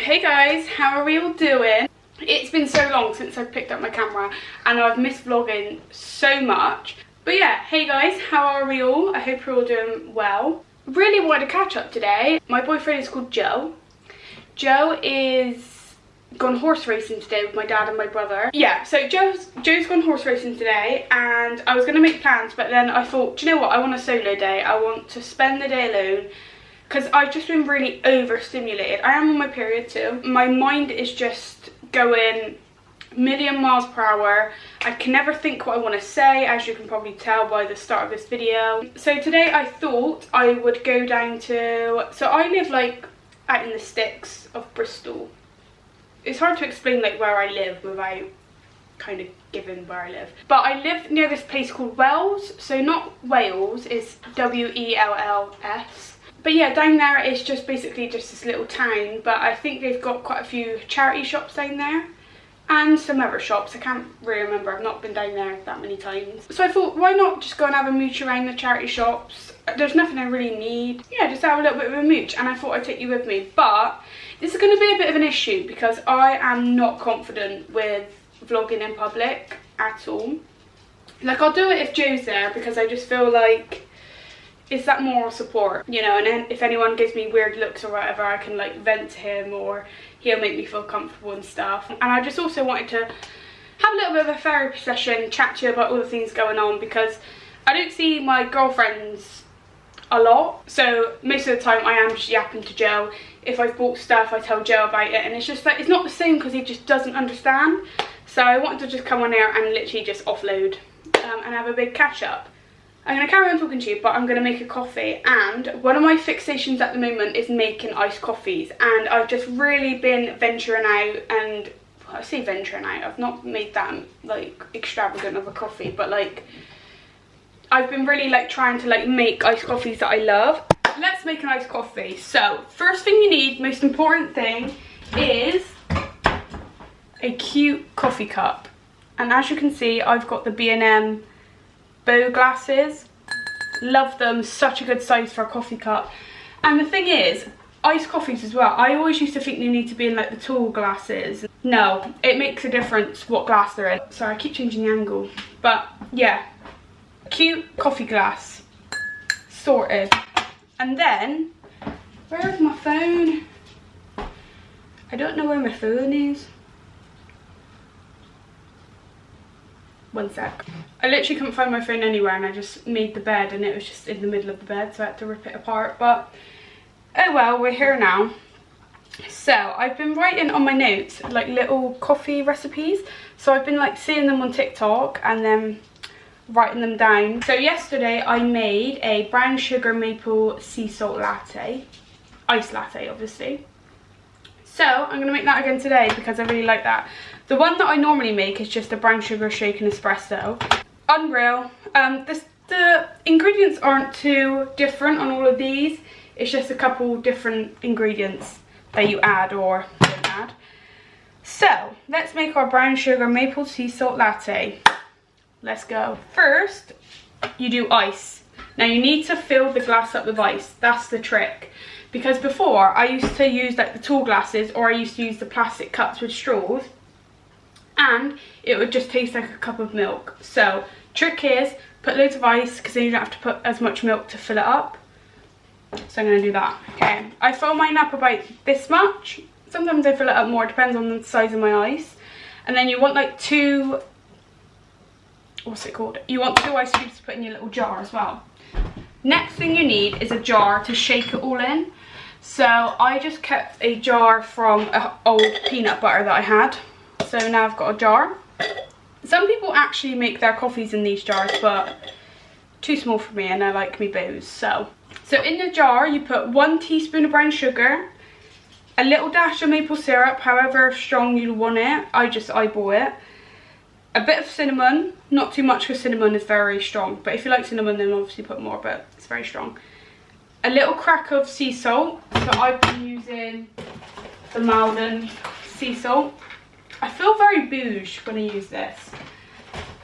Hey guys, how are we all doing? It's been so long since I've picked up my camera and I've missed vlogging so much. But yeah, hey guys, how are we all? I hope you're all doing well. Really wanted to catch up today. My boyfriend is called Joe. Joe is gone horse racing today with my dad and my brother. Yeah, so Joe's gone horse racing today and I was going to make plans, but then I thought, do you know what, I want a solo day. I want to spend the day alone because I've just been really overstimulated. I am on my period too. My mind is just going a million miles per hour. I can never think what I want to say, as you can probably tell by the start of this video. So today I thought I would go down to, so I live like out in the sticks of Bristol. It's hard to explain like where I live without kind of giving where I live. But I live near this place called Wells. So not Wales, it's W-E-L-L-S. But yeah, down there it's just basically just this little town. But I think they've got quite a few charity shops down there. And some other shops. I can't really remember. I've not been down there that many times. So I thought, why not just go and have a mooch around the charity shops? There's nothing I really need. Yeah, just have a little bit of a mooch. And I thought I'd take you with me. But this is going to be a bit of an issue because I am not confident with vlogging in public at all. Like, I'll do it if Joe's there because I just feel like it's that moral support, you know, and then if anyone gives me weird looks or whatever, I can like vent to him or he'll make me feel comfortable and stuff. And I just also wanted to have a little bit of a therapy session, chat to you about all the things going on because I don't see my girlfriends a lot. So most of the time I am just yapping to Joe. If I've bought stuff, I tell Joe about it, and it's just like, it's not the same because he just doesn't understand. So I wanted to just come on here and literally just offload and have a big catch up. I'm going to carry on talking to you, but I'm going to make a coffee, and one of my fixations at the moment is making iced coffees, and I've just really been venturing out, and well, I say venturing out, I've not made that like extravagant of a coffee, but like I've been really like trying to like make iced coffees that I love. Let's make an iced coffee. So first thing you need, most important thing, is a cute coffee cup, and as you can see I've got the B&M bow glasses. Love them, such a good size for a coffee cup. And the thing is, iced coffees as well, I always used to think they need to be in like the tall glasses. No, it makes a difference what glass they're in. Sorry, I keep changing the angle, but yeah, cute coffee glass sorted. And then where's my phone? I don't know where my phone is. One sec. I literally couldn't find my phone anywhere and I just made the bed and it was just in the middle of the bed, so I had to rip it apart. But oh well, we're here now. So I've been writing on my notes like little coffee recipes. So I've been like seeing them on TikTok and then writing them down. So yesterday I made a brown sugar maple sea salt latte. Iced latte obviously. So I'm going to make that again today because I really like that. The one that I normally make is just a brown sugar shaken espresso. Unreal. The ingredients aren't too different on all of these. It's just a couple different ingredients that you add or don't add. So let's make our brown sugar maple sea salt latte. Let's go. First, you do ice. Now you need to fill the glass up with ice. That's the trick. Because before I used to use like the tall glasses, or I used to use the plastic cups with straws, and it would just taste like a cup of milk. So trick is put loads of ice because then you don't have to put as much milk to fill it up. So I'm going to do that. Okay, I fill mine up about this much. Sometimes I fill it up more, it depends on the size of my ice. And then you want like two, what's it called? You want 2 ice cubes to put in your little jar as well. Next thing you need is a jar to shake it all in. So I just kept a jar from an old peanut butter that I had. So now I've got a jar. Some people actually make their coffees in these jars, but too small for me and I like me bows. So in the jar you put 1 teaspoon of brown sugar, a little dash of maple syrup, however strong you want it. I just eyeball it. A bit of cinnamon, not too much because cinnamon is very strong, but if you like cinnamon then obviously put more, but it's very strong. A little crack of sea salt, so I've been using the Malden sea salt. I feel very bouge when I use this,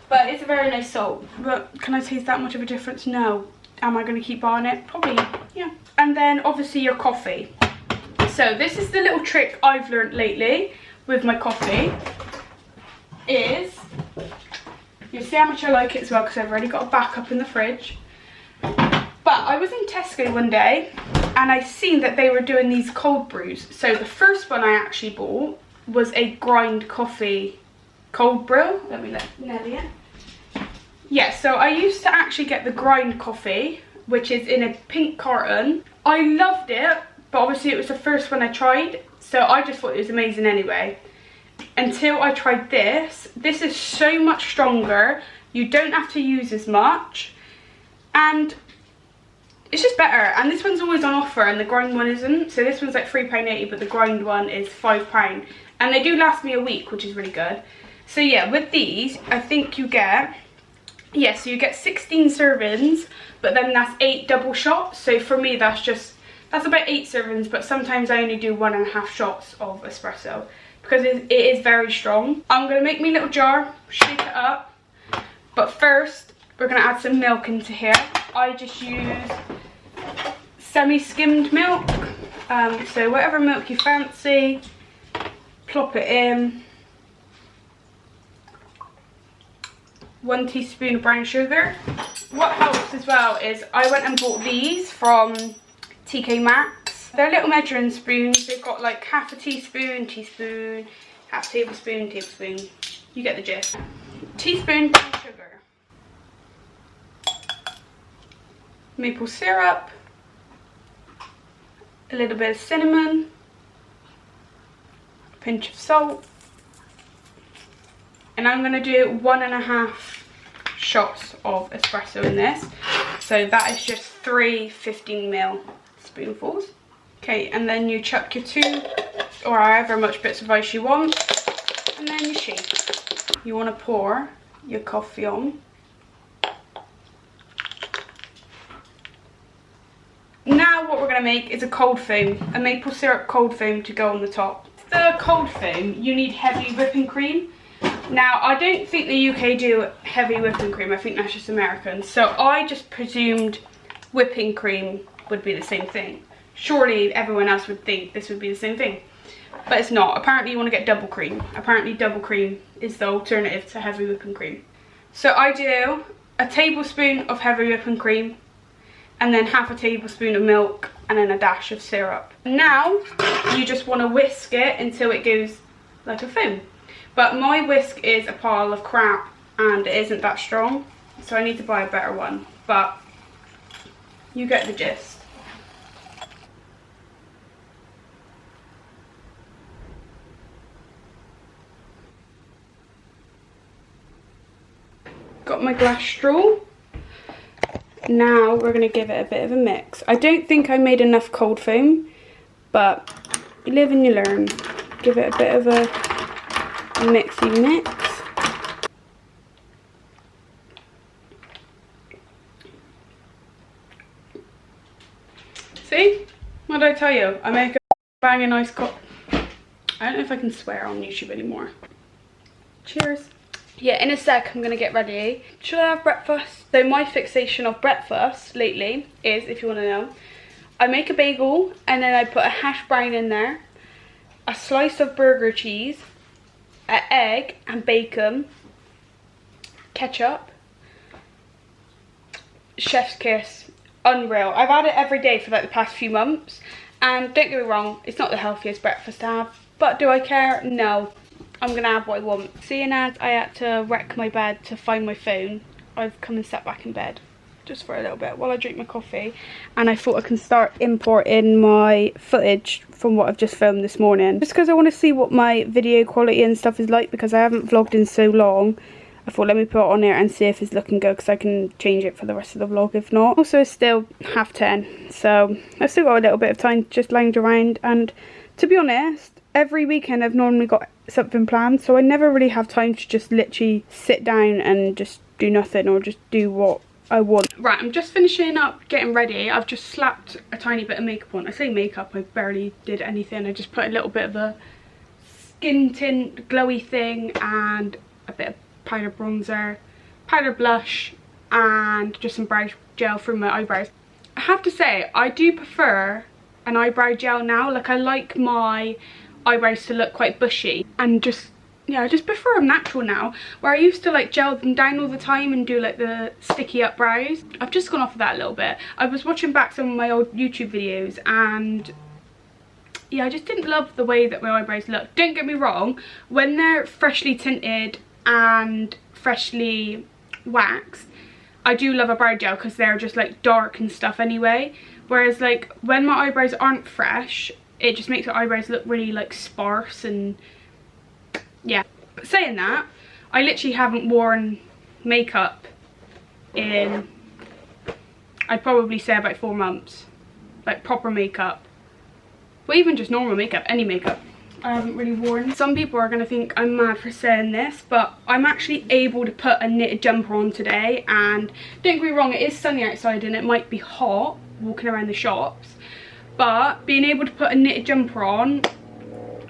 but it's a very nice salt. But can I taste that much of a difference? No. Am I going to keep buying it? Probably, yeah. And then obviously your coffee. So this is the little trick I've learnt lately with my coffee. Is, you see how much I like it as well because I've already got a backup in the fridge. But I was in Tesco one day and I seen that they were doing these cold brews. So the first one I actually bought was a grind coffee cold brew. Let me let Nelly in. Yeah, so I used to actually get the grind coffee, which is in a pink carton. I loved it, but obviously it was the first one I tried, so I just thought it was amazing anyway. Until I tried this. This is so much stronger. You don't have to use as much. And it's just better. And this one's always on offer and the grind one isn't. So this one's like £3.80, but the grind one is £5. And they do last me a week, which is really good. So yeah, with these, I think you get... yeah, so you get 16 servings, but then that's 8 double shots. So for me, that's about 8 servings, but sometimes I only do 1.5 shots of espresso because it is very strong. I'm gonna make me a little jar, shake it up, but first we're gonna add some milk into here. I just use semi-skimmed milk, so whatever milk you fancy, plop it in. 1 teaspoon of brown sugar. What helps as well is I went and bought these from Maxx. They're little measuring spoons. They've got like half a teaspoon, half tablespoon, tablespoon. You get the gist. Teaspoon brown sugar. Maple syrup. A little bit of cinnamon. A pinch of salt. And I'm going to do 1.5 shots of espresso in this. So that is just 3 15ml spoonfuls. Okay, and then you chuck your 2 or however much bits of ice you want. And then you shake. You want to pour your coffee on. Now what we're going to make is a cold foam. A maple syrup cold foam to go on the top. The cold foam, you need heavy whipping cream. Now, I don't think the UK do heavy whipping cream. I think that's just American. So I just presumed whipping cream would be the same thing. Surely everyone else would think this would be the same thing. But it's not. Apparently you want to get double cream. Apparently double cream is the alternative to heavy whipping cream. So I do a tablespoon of heavy whipping cream, and then half a tablespoon of milk, and then a dash of syrup. Now, you just want to whisk it until it goes like a foam. But my whisk is a pile of crap and it isn't that strong, so I need to buy a better one. But you get the gist. Got my glass straw. Now we're going to give it a bit of a mix. I don't think I made enough cold foam, but you live and you learn. Give it a bit of a mixy mix. See? What did I tell you? I make a banging nice cup. I don't know if I can swear on YouTube anymore. Cheers. Yeah, in a sec I'm gonna get ready. Should I have breakfast? So my fixation of breakfast lately is, if you want to know, I make a bagel and then I put a hash brown in there, a slice of burger cheese, an egg and bacon, ketchup, chef's kiss. Unreal. I've had it every day for like the past few months, and don't get me wrong, it's not the healthiest breakfast to have, but do I care? No. I'm gonna have what I want. Seeing as I had to wreck my bed to find my phone, I've come and sat back in bed just for a little bit while I drink my coffee, and I thought I can start importing my footage from what I've just filmed this morning, just because I want to see what my video quality and stuff is like, because I haven't vlogged in so long. I thought let me put it on there and see if it's looking good, because I can change it for the rest of the vlog if not. Also it's still 10:30, so I've still got a little bit of time to just lounge around, and to be honest, every weekend I've normally got something planned, so I never really have time to just literally sit down and just do nothing or just do what I want. Right, I'm just finishing up getting ready. I've just slapped a tiny bit of makeup on. I say makeup, I barely did anything. I just put a little bit of a skin tint glowy thing and a bit of powder bronzer, powder blush, and just some brow gel for my eyebrows. I have to say, I do prefer an eyebrow gel now. Like, I like my eyebrows to look quite bushy, and just, yeah, I just prefer them natural now, where I used to like gel them down all the time and do like the sticky up brows. I've just gone off of that a little bit. I was watching back some of my old YouTube videos, and yeah, I just didn't love the way that my eyebrows look. Don't get me wrong, when they're freshly tinted and freshly waxed, I do love a brow gel because they're just like dark and stuff anyway. Whereas like when my eyebrows aren't fresh, it just makes the eyebrows look really like sparse. And yeah, but saying that, I literally haven't worn makeup in, I'd probably say about 4 months. Like proper makeup. But even just normal makeup, any makeup, I haven't really worn. Some people are going to think I'm mad for saying this, but I'm actually able to put a knitted jumper on today. And don't get me wrong, it is sunny outside and it might be hot walking around the shops. But being able to put a knitted jumper on,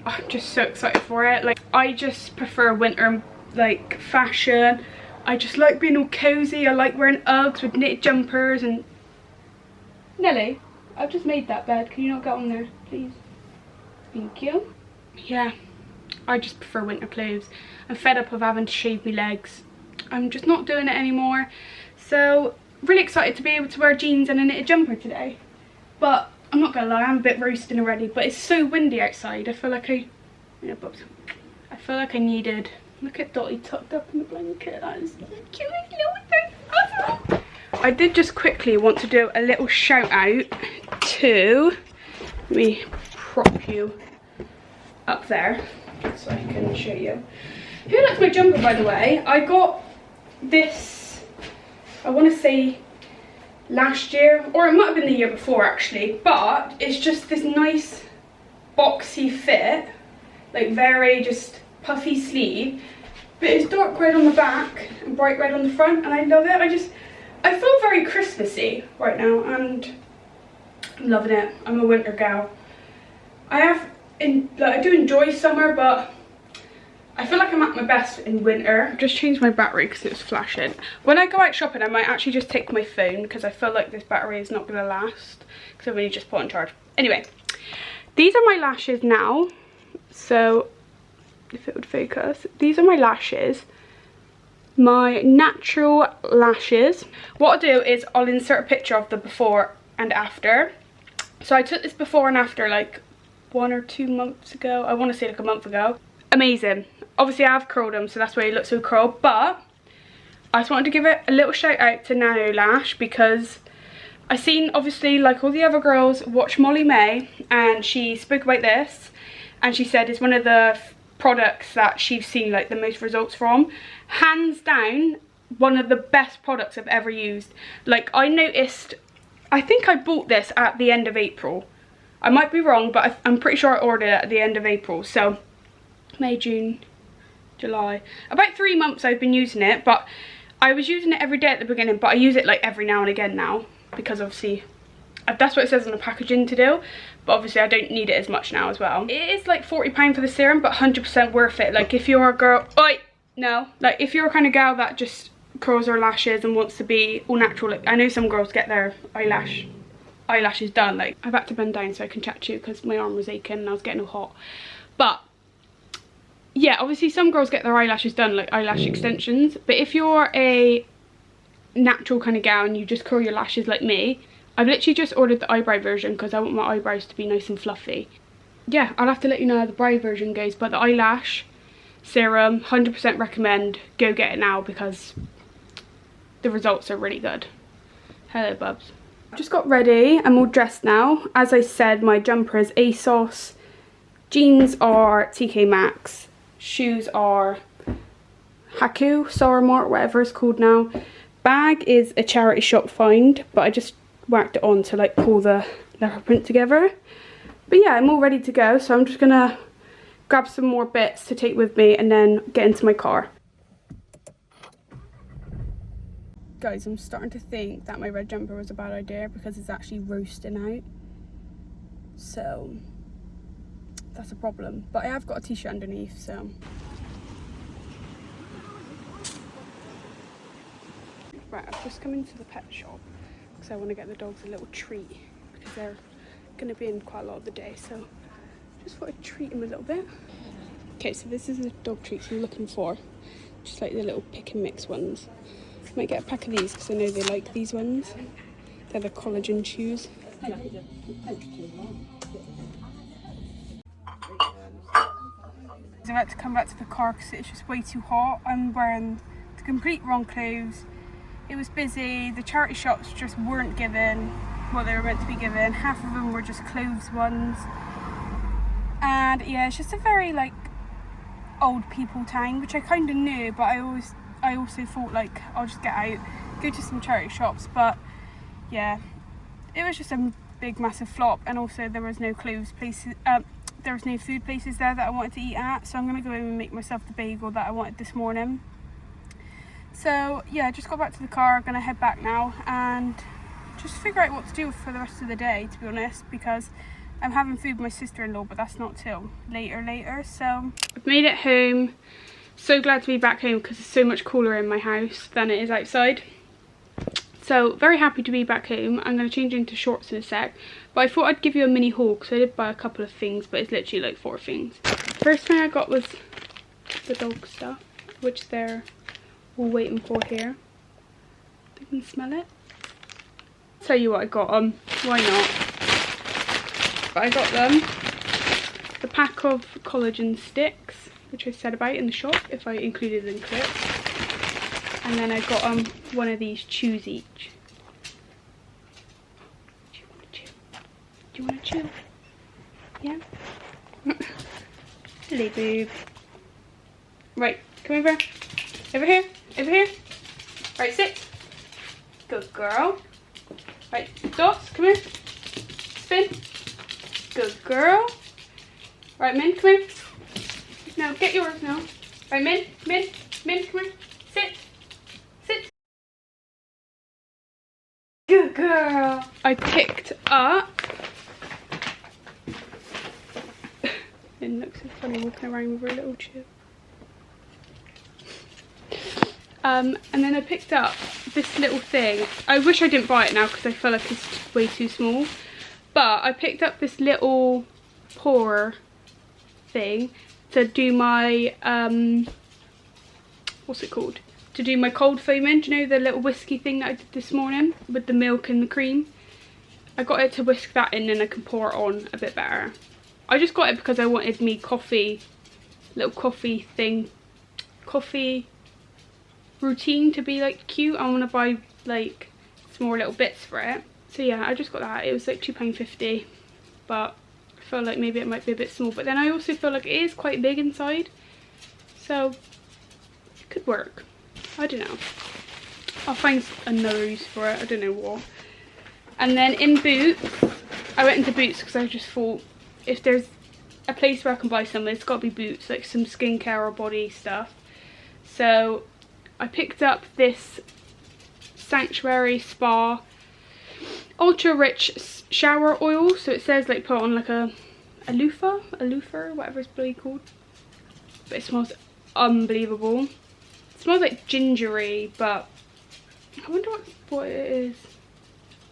I'm just so excited for it. Like, I just prefer winter like fashion. I just like being all cozy. I like wearing Uggs with knitted jumpers. And Nelly, I've just made that bed. Can you not get on there, please? Thank you. Yeah, I just prefer winter clothes. I'm fed up of having to shave my legs. I'm just not doing it anymore. So, really excited to be able to wear jeans and a knitted jumper today. But I'm not gonna lie, I'm a bit roasting already. But it's so windy outside. I feel like I needed. Look at Dottie tucked up in the blanket. That is the cutest little thing ever. I did just quickly want to do a little shout out to, let me prop you up there so I can show you. Who likes my jumper, by the way? I got this, I want to say last year, or it might have been the year before actually, but it's just this nice boxy fit, like very just puffy sleeve, but it's dark red on the back and bright red on the front, and I love it. I feel very Christmassy right now, and I'm loving it. I'm a winter gal. I do enjoy summer, but I feel like I'm at my best in winter. I've just changed my battery because it was flashing. When I go out shopping, I might actually just take my phone because I feel like this battery is not going to last because I've only just put on charge. Anyway, these are my lashes now. So, if it would focus, these are my lashes. My natural lashes. What I'll do is I'll insert a picture of the before and after. So I took this before and after like 1 or 2 months ago. I want to say like a month ago. Amazing. Obviously I have curled them, so that's why they look so curled, but I just wanted to give it a little shout out to Nano Lash because I seen, obviously, like all the other girls, watch Molly May, and she spoke about this and she said it's one of the products that she's seen like the most results from. Hands down, one of the best products I've ever used. Like, I noticed, I think I bought this at the end of April. I might be wrong, but I'm pretty sure I ordered it at the end of April. So May, June, July, about 3 months I've been using it. But I was using it every day at the beginning, but I use it like every now and again now because obviously that's what it says on the packaging to do, but obviously I don't need it as much now as well. It is like £40 for the serum, but 100% worth it. Like, if you're a girl, like if you're a kind of girl that just curls her lashes and wants to be all natural, like I know some girls get their eyelashes done. Like, I've had to bend down so I can chat to you because my arm was aching and I was getting all hot. But yeah, obviously some girls get their eyelashes done, like eyelash extensions, but if you're a natural kind of gal and you just curl your lashes like me, I've literally just ordered the eyebrow version because I want my eyebrows to be nice and fluffy. Yeah, I'll have to let you know how the brow version goes, but the eyelash serum, 100% recommend. Go get it now because the results are really good. Hello, bubs. I've just got ready. I'm all dressed now. As I said, my jumper is ASOS. Jeans are TK Maxx. Shoes are Haku, Soramart, whatever it's called now. Bag is a charity shop find, but I just whacked it on to like pull the leopard print together. But yeah, I'm all ready to go, so I'm just gonna grab some more bits to take with me and then get into my car. Guys, I'm starting to think that my red jumper was a bad idea because it's actually roasting out, so that's a problem. But I have got a t-shirt underneath, so right, I've just come into the pet shop because I want to get the dogs a little treat because they're going to be in quite a lot of the day, so just thought I'd treat him a little bit. Okay, so this is the dog treats I'm looking for. Just like the little pick and mix ones. Might get a pack of these because I know they like these ones. They're the collagen chews. I'm about to come back to the car because it's just way too hot. I'm wearing the complete wrong clothes. It was busy. The charity shops just weren't given what they were meant to be given. Half of them were just clothes ones. And yeah, it's just a very like old people town, which I kind of knew, but I also thought like I'll just get out, go to some charity shops. But yeah, it was just a big massive flop, and also there was no clothes places, there was no food places there that I wanted to eat at, so I'm gonna go home and make myself the bagel that I wanted this morning. So yeah, I just got back to the car. I'm gonna head back now and just figure out what to do for the rest of the day, to be honest, because I'm having food with my sister-in-law, but that's not till later. So I've made it home. So glad to be back home because it's so much cooler in my house than it is outside. So very happy to be back home. I'm going to change into shorts in a sec, but I thought I'd give you a mini haul because I did buy a couple of things, but it's literally like 4 things. First thing I got was the dog stuff, which they're all waiting for here. They can smell it. Tell you what I got them. Why not? But I got them the pack of collagen sticks, which I said about in the shop if I included in clips. And then I got one of these chews each. Do you want to chew? Do you want to chew? Yeah? Silly boob. Right, come over. Over here. Over here. Right, sit. Good girl. Right, Dots, come here. Spin. Good girl. Right, Min, come here. No, get yours now. Right, Min, come here. Sit. Sit. Good girl. I picked up. It looks so funny walking around with a little chew. And then I picked up this little thing. I wish I didn't buy it now because I feel like it's way too small. But I picked up this little pourer thing to do my, what's it called? To do my cold foaming. Do you know the little whiskey thing that I did this morning with the milk and the cream? I got it to whisk that in and I can pour it on a bit better. I just got it because I wanted me little coffee routine to be like cute. I want to buy like some more little bits for it. So yeah, I just got that. It was like £2.50, but I feel like maybe it might be a bit small. But then I also feel like it is quite big inside, so it could work. I don't know. I'll find another use for it. I don't know what. And then in Boots, I went into Boots because I just thought if there's a place where I can buy something, it's got to be Boots, like some skincare or body stuff. So I picked up this Sanctuary Spa ultra rich shower oil. So it says like put on like a loofah, whatever it's bloody called. But it smells unbelievable. It smells like gingery, but I wonder what it is.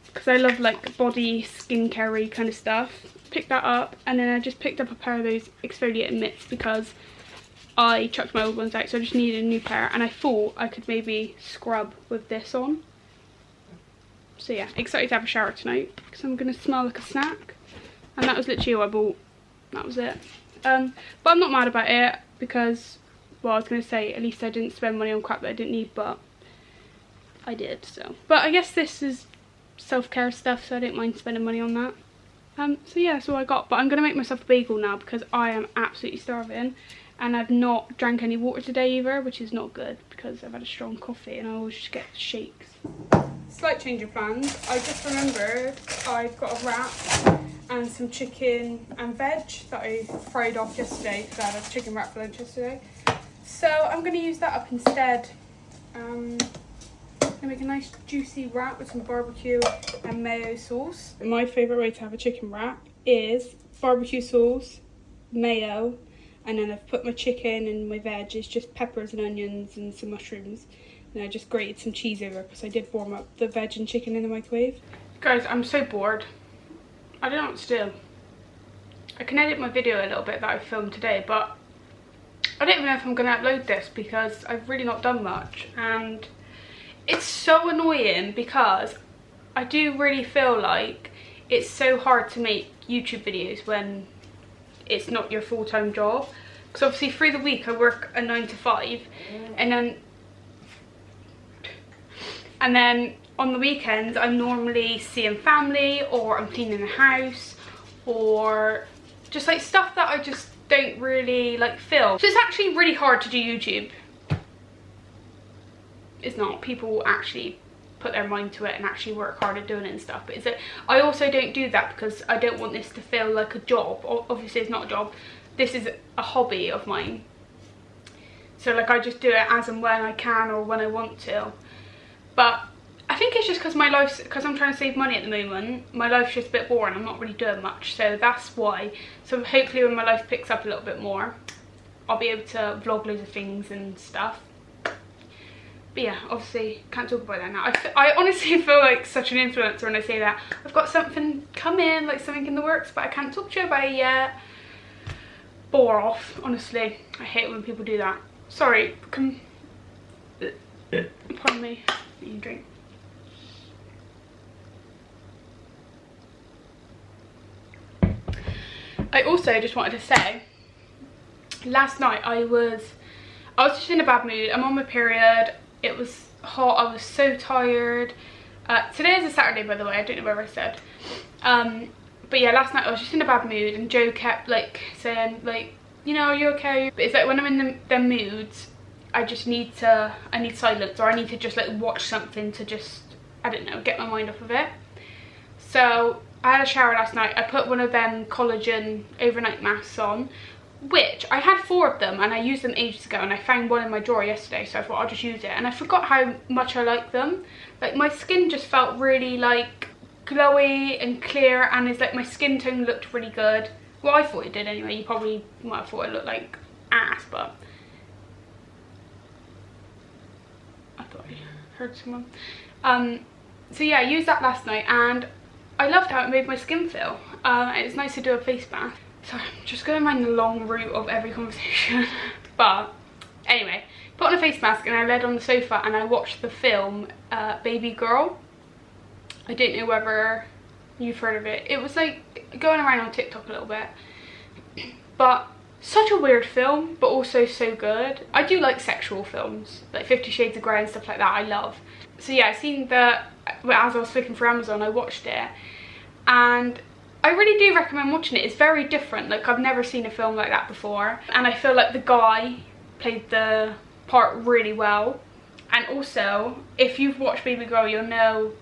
Because I love like body skincare-y kind of stuff. Picked that up, and then I just picked up a pair of those exfoliating mitts because I chucked my old ones out, so I just needed a new pair, and I thought I could maybe scrub with this on. So yeah, excited to have a shower tonight because I'm going to smell like a snack. And that was literally all I bought. That was it. But I'm not mad about it because, well, I was going to say at least I didn't spend money on crap that I didn't need, but I did, so. But I guess this is self-care stuff, so I don't mind spending money on that. So yeah, that's all I got. But I'm going to make myself a bagel now because I am absolutely starving. And I've not drank any water today either, which is not good because I've had a strong coffee and I always just get shakes. Slight change of plans. I just remembered I've got a wrap and some chicken and veg that I fried off yesterday because I had a chicken wrap for lunch yesterday. So I'm going to use that up instead. I'm going to make a nice juicy wrap with some barbecue and mayo sauce. My favourite way to have a chicken wrap is barbecue sauce, mayo, and then I've put my chicken and my veg is just peppers and onions and some mushrooms. And I just grated some cheese over because I did warm up the veg and chicken in the microwave. Guys, I'm so bored. I don't know what to do. I can edit my video a little bit that I filmed today, but I don't even know if I'm going to upload this because I've really not done much, and it's so annoying because I do really feel like it's so hard to make YouTube videos when it's not your full-time job. Because obviously through the week I work a 9 to 5, and then on the weekends I'm normally seeing family, or I'm cleaning the house, or just like stuff that I just don't really like film. So it's actually really hard to do YouTube. It's not. People actually put their mind to it and actually work hard at doing it and stuff, but it's that I also don't do that because I don't want this to feel like a job. Obviously it's not a job, this is a hobby of mine, so like I just do it as and when I can or when I want to. But I think it's just because my life's, because I'm trying to save money at the moment, my life's just a bit boring. I'm not really doing much, so that's why. So hopefully when my life picks up a little bit more, I'll be able to vlog loads of things and stuff. But yeah, obviously can't talk about that now. I honestly feel like such an influencer when I say that. I've got something coming, like something in the works, but I can't talk to you about it yet. Bore off, honestly. I hate when people do that. Sorry, pardon me. You drink. I also just wanted to say, last night I was just in a bad mood. I'm on my period. It was hot. I was so tired. Today is a Saturday, by the way. I don't know whether I said. But yeah, last night I was just in a bad mood, and Joe kept like saying like, you know, are you okay? But it's like when I'm in them moods, I need silence, or I need to just like watch something to just, I don't know, get my mind off of it. So I had a shower last night. I put one of them collagen overnight masks on, which I had 4 of them and I used them ages ago, and I found one in my drawer yesterday, so I thought I'll just use it, and I forgot how much I like them. Like my skin just felt really like glowy and clear, and it's like my skin tone looked really good. Well, I thought it did anyway. You probably might have thought it looked like ass, but I thought I heard someone. So yeah, I used that last night and I loved how it made my skin feel. It's nice to do a face bath. So I'm just going around the long route of every conversation. But anyway, put on a face mask and I laid on the sofa and I watched the film Baby Girl. I don't know whether you've heard of it. It was like going around on TikTok a little bit. But such a weird film, but also so good. I do like sexual films, like 50 Shades of Grey and stuff like that. I love. So yeah, I seen as I was flicking through Amazon, I watched it. And I really do recommend watching it. It's very different. Like I've never seen a film like that before. And I feel like the guy played the part really well. And also, if you've watched Baby Girl, you'll know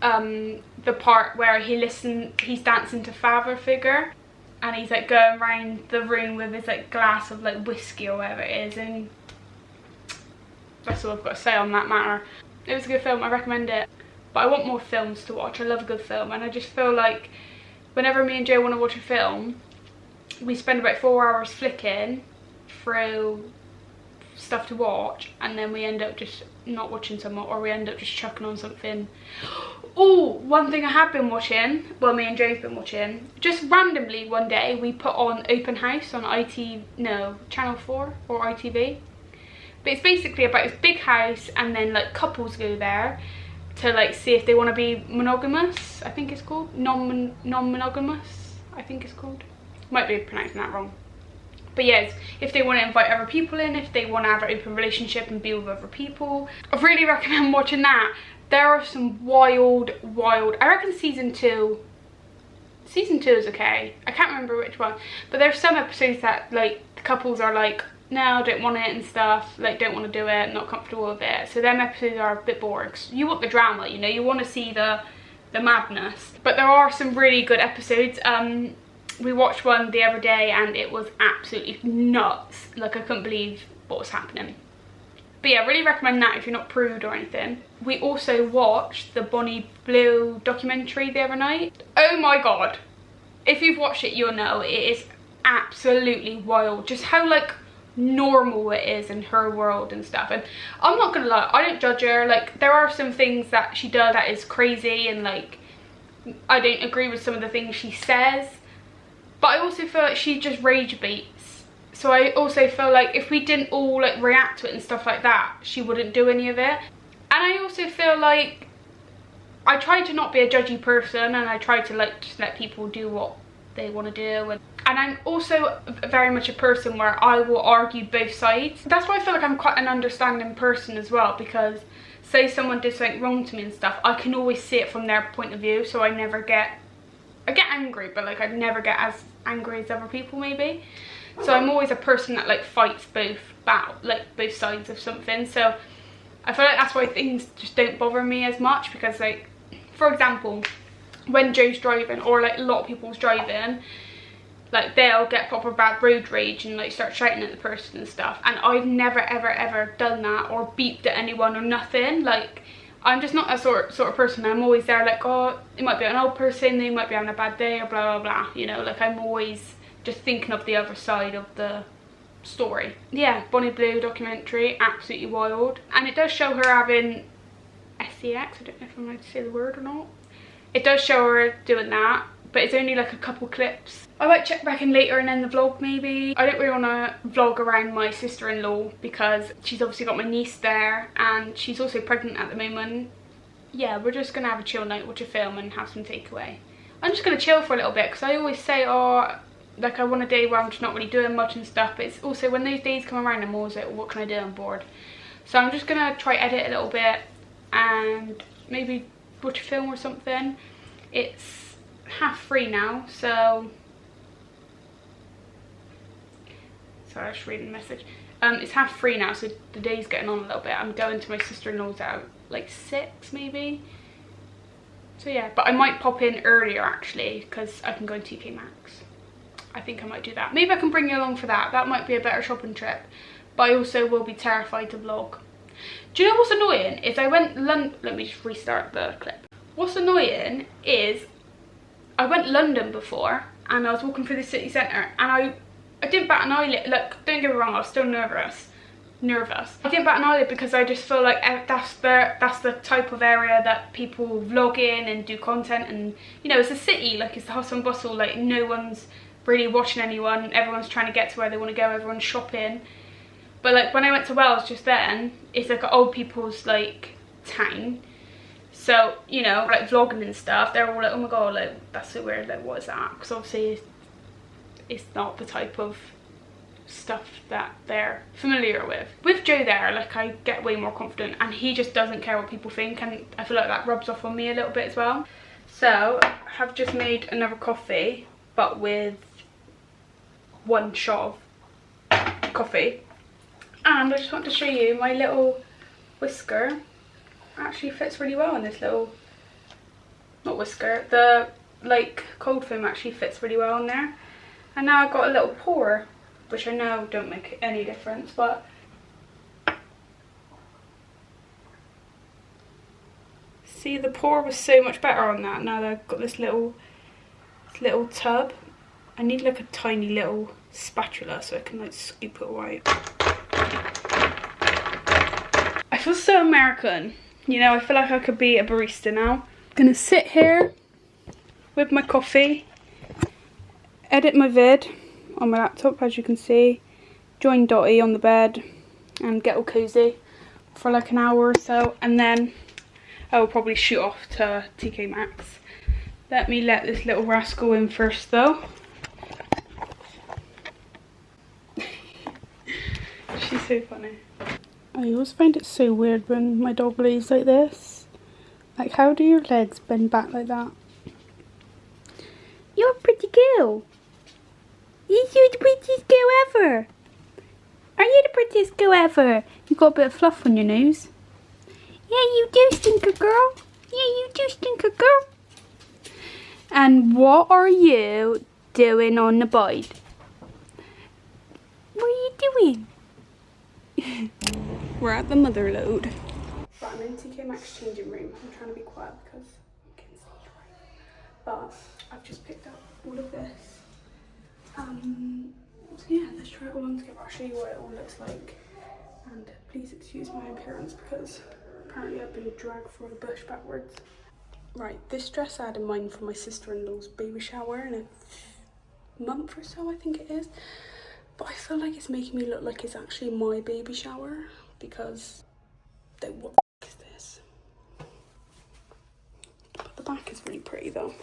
the part where he's dancing to Father Figure, and he's like going around the room with his like glass of like whiskey or whatever it is, and that's all I've got to say on that matter. It was a good film, I recommend it, but I want more films to watch. I love a good film, and I just feel like whenever me and Joe want to watch a film, we spend about 4 hours flicking through stuff to watch, and then we end up just not watching something, or we end up just chucking on something. Oh, one thing I have been watching, well, me and Joe's been watching, just randomly one day we put on Open House on Channel 4 or ITV. But it's basically about this big house, and then like couples go there to like see if they want to be monogamous, I think it's called, non-monogamous, I think it's called. Might be pronouncing that wrong. But yes, if they want to invite other people in, if they want to have an open relationship and be with other people, I really recommend watching that. There are some wild, I reckon season 2 is okay. I can't remember which one, but there's some episodes that like the couples are like, no, I don't want it and stuff, like don't want to do it, not comfortable with it. So them episodes are a bit boring. You want the drama, you know, you want to see the madness. But there are some really good episodes. We watched one the other day and it was absolutely nuts. Like I couldn't believe what was happening. But yeah, really recommend that if you're not prude or anything. We also watched the Bonnie Blue documentary the other night. Oh my god. If you've watched it, you'll know it is absolutely wild. Just how like normal it is in her world and stuff. And I'm not gonna lie, I don't judge her. Like there are some things that she does that is crazy, and like I don't agree with some of the things she says, but I also feel like she just rage baits. So I also feel like if we didn't all like react to it and stuff like that, she wouldn't do any of it. And I also feel like I try to not be a judgy person, and I try to like just let people do what they want to do. And I'm also very much a person where I will argue both sides. That's why I feel like I'm quite an understanding person as well, because say someone did something wrong to me and stuff, I can always see it from their point of view, so I get angry, but like I never get as angry as other people maybe. So I'm always a person that like fights both sides of something. So I feel like that's why things just don't bother me as much, because like, for example, when Joe's driving, or like a lot of people's driving, like they'll get proper bad road rage and like start shouting at the person and stuff, and I've never ever done that or beeped at anyone or nothing. Like, I'm just not that sort of person. I'm always there like, oh, it might be an old person, they might be having a bad day, or blah blah blah, you know. Like, I'm always just thinking of the other side of the story. Yeah, Bonnie Blue documentary, absolutely wild. And it does show her having sex, I don't know if I'm allowed to say the word or not. It does show her doing that, but it's only like a couple clips. I might check back in later and end the vlog maybe. I don't really want to vlog around my sister-in-law because she's obviously got my niece there, and she's also pregnant at the moment. Yeah, we're just gonna have a chill night, watch a film and have some takeaway. I'm just gonna chill for a little bit, because I always say, oh, like I want a day where I'm just not really doing much and stuff, but it's also when those days come around I'm always like, what can I do, I'm bored. So I'm just gonna try edit a little bit and maybe watch a film or something. It's 3:30 now, so sorry, I was reading the message. It's 3:30 now, so the day's getting on a little bit. I'm going to my sister-in-law's at like 6 maybe. So yeah, but I might pop in earlier actually, because I can go to TK Maxx. I think I might do that. Maybe I can bring you along for that. That might be a better shopping trip. But I also will be terrified to vlog. Do you know what's annoying? Is I went London. Let me just restart the clip. What's annoying is I went London before, and I was walking through the city centre, and I didn't bat an eyelid. Look, don't get me wrong, I was still nervous. I didn't bat an eyelid because I just feel like that's the type of area that people vlog in and do content, and you know, it's a city, like it's the hustle and bustle, like no one's really watching anyone, everyone's trying to get to where they want to go, everyone's shopping. But like when I went to Wales just then, it's like an old people's like town. So, you know, like vlogging and stuff, they're all like, oh my god, like that's so weird, like what is that? Because obviously it's not the type of stuff that they're familiar with. With Joe there, like I get way more confident, and he just doesn't care what people think, and I feel like that rubs off on me a little bit as well. So I have just made another coffee, but with 1 shot of coffee. And I just want to show you my little whisker. Actually fits really well in this little, not whisker, the like cold foam actually fits really well in there. And now I've got a little pour, which I know don't make any difference, but see, the pour was so much better on that. Now that I've got this little tub, I need like a tiny little spatula so I can like scoop it away. I feel so American, you know. I feel like I could be a barista now. I'm gonna sit here with my coffee, edit my vid on my laptop, as you can see, join Dottie on the bed and get all cozy for like an hour or so, and then I will probably shoot off to TK Maxx. Let me let this little rascal in first though. She's so funny. I always find it so weird when my dog lays like this. Like, how do your legs bend back like that? You're a pretty girl. You're the prettiest girl ever. Are you the prettiest girl ever? You've got a bit of fluff on your nose. Yeah, you do, stinker girl. Yeah, you do, stinker girl. And what are you doing on the bike? What are you doing? We're at the mother load. Right, I'm in TK Maxx changing room. I'm trying to be quiet because I'm getting stage fright. But I've just picked up all of this. So yeah, let's try it all on together. I'll show you what it all looks like. And please excuse my appearance because apparently I've been dragged through the bush backwards. Right, this dress I had in mind for my sister-in-law's baby shower in a month or so, I think it is. But I feel like it's making me look like it's actually my baby shower because what the f is this? But the back is really pretty though.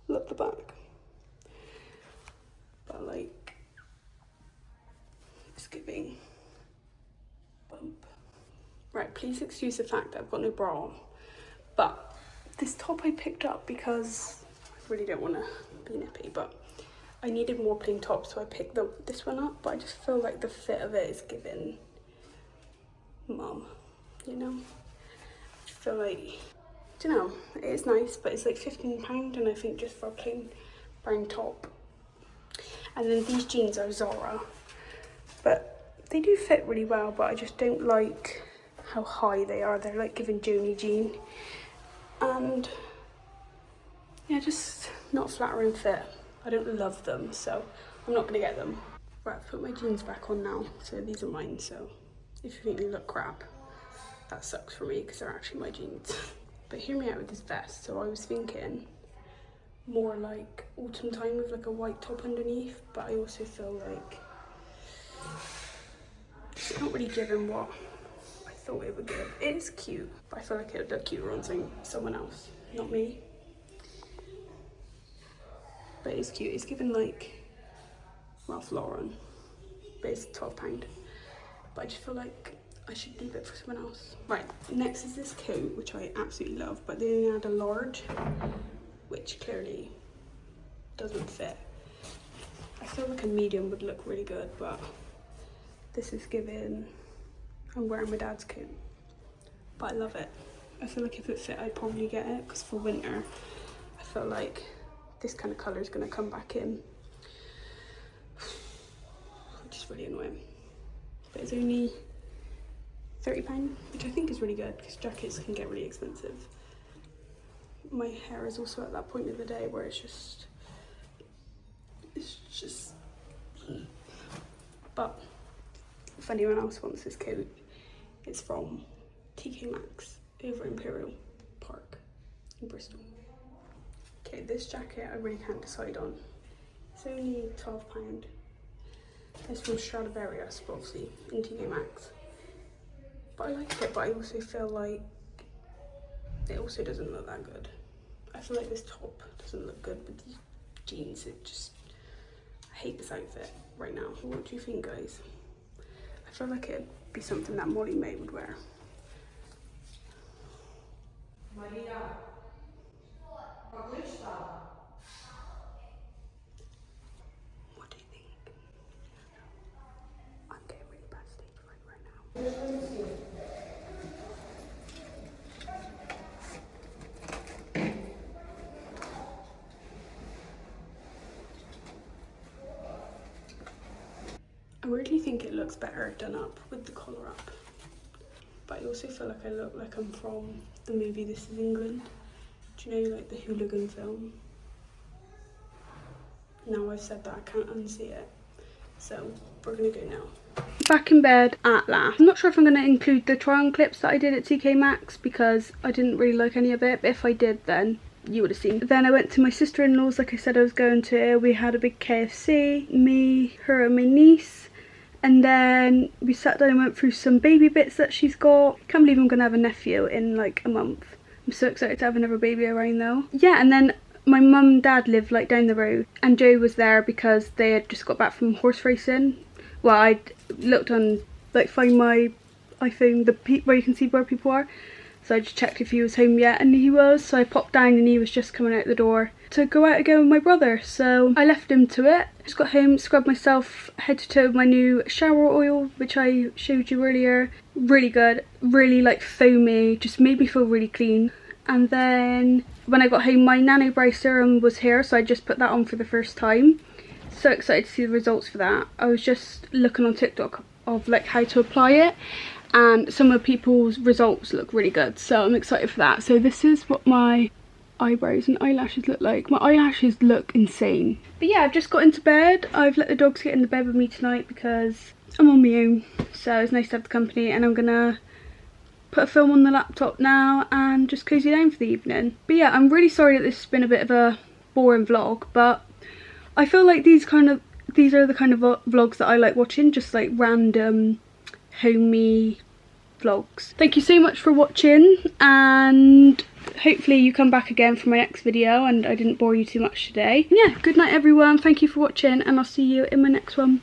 Look the back. But like, it's giving bump. Right, please excuse the fact that I've got no bra on. But this top I picked up because I really don't want to be nippy, but I needed more plain tops, so I picked this one up. But I just feel like the fit of it is giving mum, you know? I feel like, I don't know, it is nice, but it's like £15, and I think just for a plain brown top. And then these jeans are Zara, but they do fit really well, but I just don't like how high they are. They're like giving Joni jean. And yeah, just not flattering fit. I don't love them, so I'm not gonna get them. Right, I've put my jeans back on now, so these are mine. So if you think they look crap, that sucks for me because they're actually my jeans. But hear me out with this vest. So I was thinking more like autumn time with like a white top underneath, but I also feel like it's not really giving what I thought it would give. It is cute, but I feel like it would look cuter on someone else, not me. But it's cute. It's given like Ralph Lauren, but it's £12. But I just feel like I should leave it for someone else. Right, next is this coat, which I absolutely love, but they only had a large, which clearly doesn't fit. I feel like a medium would look really good, but this is giving, I'm wearing my dad's coat, but I love it. I feel like if it fit, I'd probably get it, because for winter, I feel like this kind of colour is going to come back in, which is really annoying. But it's only £30, which I think is really good, because jackets can get really expensive. My hair is also at that point of the day where it's just, but if anyone else wants this coat, it's from TK Maxx over Imperial Park in Bristol. Okay, this jacket I really can't decide on. It's only £12. It's from Stradivarius, but obviously in TK Maxx. But I like it, but I also feel like it also doesn't look that good. I feel like this top doesn't look good with these jeans. I hate this outfit right now. What do you think, guys? I feel like it'd be something that Molly May would wear. Maria. What do you think? I'm getting really bad stage fright right now. I really think it looks better done up with the collar up. But I also feel like I look like I'm from the movie This Is England. Do you know, like the hooligan film? Now I've said that, I can't unsee it. So we're gonna go now. Back in bed at last. I'm not sure if I'm gonna include the try on clips that I did at TK Maxx because I didn't really like any of it, but if I did, then you would have seen. Then I went to my sister-in-law's, like I said I was going to. We had a big KFC, me, her and my niece. And then we sat down and went through some baby bits that she's got. Can't believe I'm gonna have a nephew in like a month. I'm so excited to have another baby around though. Yeah, and then my mum and dad live like down the road, and Joe was there because they had just got back from horse racing. Well, I'd looked on like Find My iPhone, where you can see where people are. So I just checked if he was home yet, and he was. So I popped down and he was just coming out the door to go out again with my brother. So I left him to it. Just got home, scrubbed myself head to toe with my new shower oil, which I showed you earlier. Really good, really like foamy, just made me feel really clean. And then when I got home, my nano brow serum was here, so I just put that on for the first time. So excited to see the results for that. I was just looking on TikTok of like how to apply it, and some of people's results look really good, so I'm excited for that. So this is what my eyebrows and eyelashes look like. My eyelashes look insane. But yeah, I've just got into bed. I've let the dogs get into bed with me tonight because I'm on my own, so it's nice to have the company. And I'm gonna put a film on the laptop now and just cozy down for the evening. But yeah, I'm really sorry that this has been a bit of a boring vlog, but I feel like these are the kind of vlogs that I like watching, just like random homey vlogs. Thank you so much for watching, and hopefully you come back again for my next video and I didn't bore you too much today. And yeah, good night everyone, thank you for watching, and I'll see you in my next one.